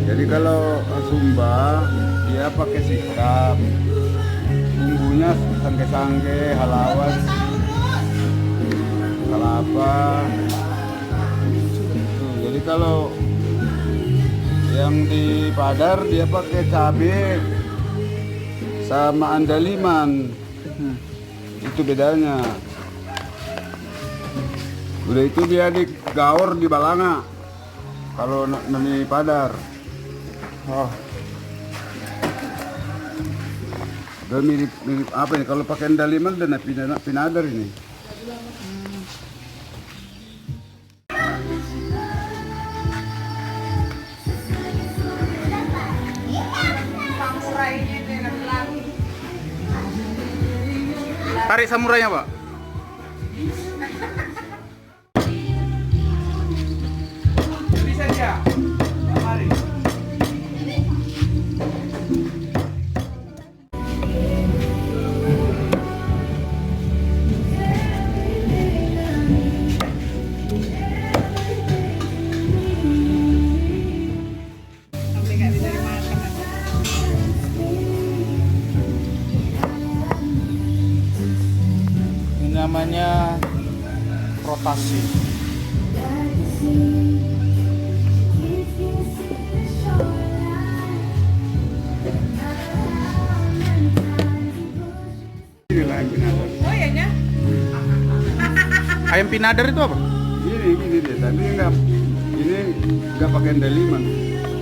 Jadi kalau Sumba dia pakai sikap, bumbunya sangge-sangge, halawas, kelapa. Tuh, jadi kalau yang di Padar dia pakai cabai sama andaliman. Itu bedanya. Udah itu dia digaor di Balanga. Kalau nami Padar. Oh, Udah mirip apa ini? Kalau pakai andaliman dan pinadar ini. tarik samurainya, Pak. Bisa dia. Mari. Ini namanya rotasi. Inilah yang pinadar. Oh iya nya? Ayam pinadar itu apa? Ini dia, tapi ini nggak pakai andaliman.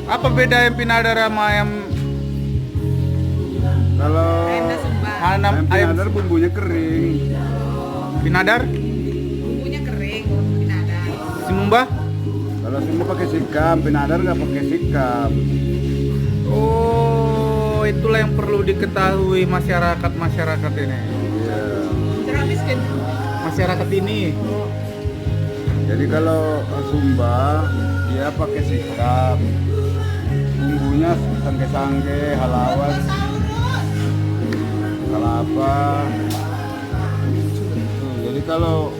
Apa beda ayam pinadar sama ayam Kalau Ayam Sumba. ayam pinadar bumbunya kering. pinadar? Bumbunya kering, pinadar. Sinumba? Kalau semua pakai sikam, pinadar nggak pakai sikam. Oh, itulah yang perlu diketahui masyarakat ini. Iya. Terus miskin. Masyarakat ini. Jadi kalau Sumba dia pakai sikam, bumbunya sangge-sangge, halawas, kelapa. Tuh, jadi kalau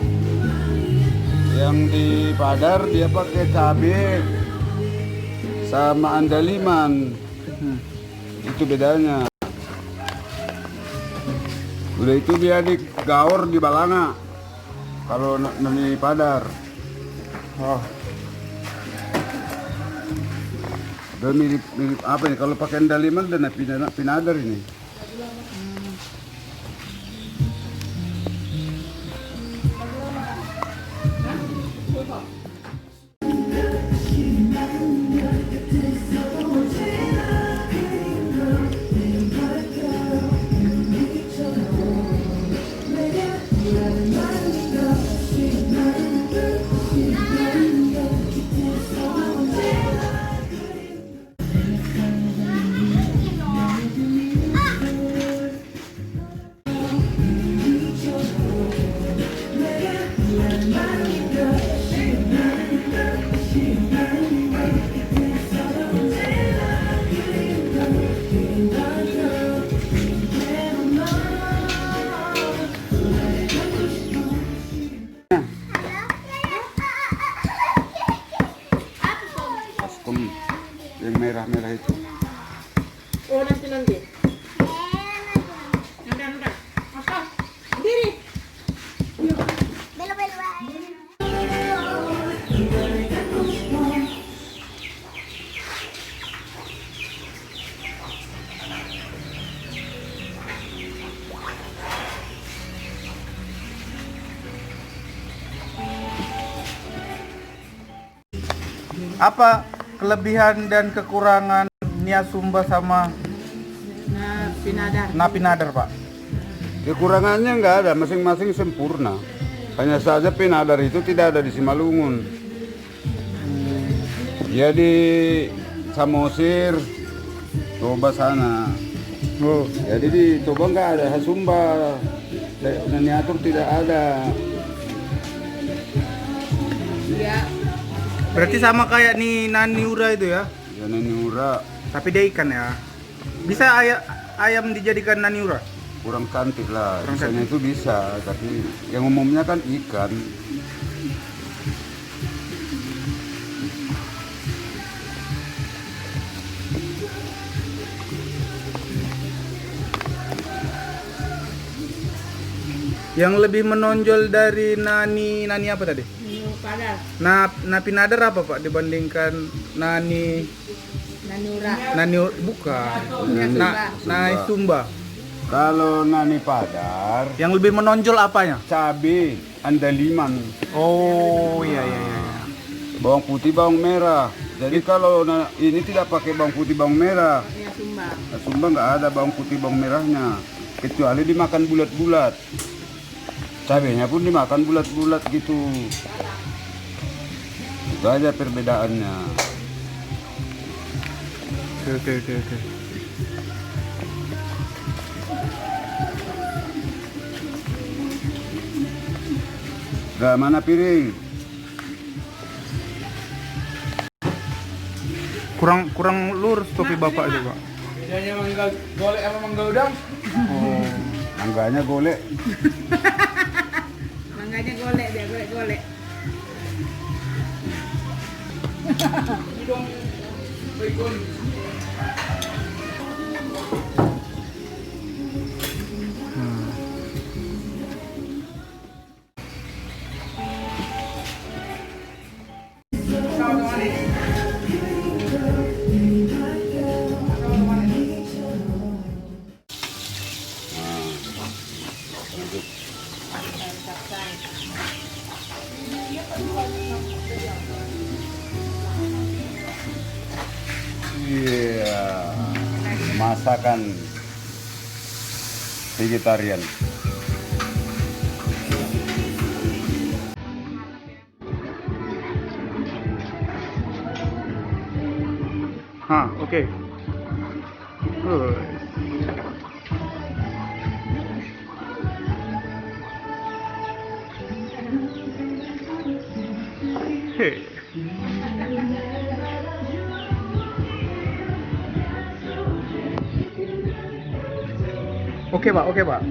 yang di Padar dia pakai cabai sama andaliman. Itu bedanya. Udah itu dia digaor di Balanga. Kalau nami Padar. Oh, Udah mirip apa ini? Kalau pakai andaliman dan pinadar ini. Baskom yang merah-merah itu. Oh nanti. Nanti. Masuk. Diri. apa kelebihan dan kekurangan Nia Sumba sama Nah, pinadar. Napinadar, Pak? Kekurangannya nggak ada, masing-masing sempurna. Hanya saja pinadar itu tidak ada di Simalungun. Dia di Samosir, Toba sana. Oh, Jadi di Toba nggak ada Sumba. Naniatur tidak ada. Dia berarti sama kayak nih Naniura itu ya? Ya Naniura Tapi dia ikan ya. Bisa ayam dijadikan Naniura? kurang cantik lah. Kurang Bisanya itu bisa, tapi yang umumnya kan ikan. Yang lebih menonjol dari Nani apa tadi? Nani Padar. Napi Nadar apa Pak dibandingkan Nani Naniura. bukan. Nani Nai Sumba. Kalau Nani Padar, Yang lebih menonjol apanya? cabai, andaliman, Oh, iya. bawang putih, bawang merah. Jadi kalau ini tidak pakai bawang putih, bawang merah. Ya Sumba. Nah, Sumba nggak ada bawang putih, bawang merahnya. Kecuali dimakan bulat-bulat. Cabenya pun dimakan bulat-bulat gitu. Itu aja perbedaannya. Oke. Udah, mana piring? Kurang lurus topi Bapak juga. Bedanya mangga golek sama mangga udang. Oh. Mangganya golek. Mangganya golek dia, golek-golek. Iya. Masakan vegetarian. Oke. Hey. Oke Pak.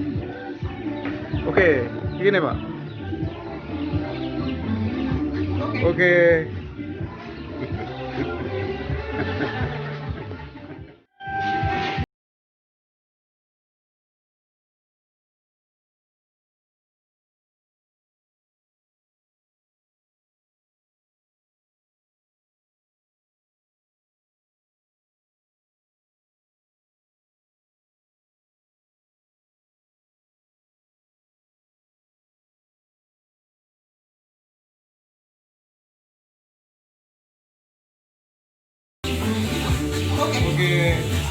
Oke, gini Pak. Oke. Oke.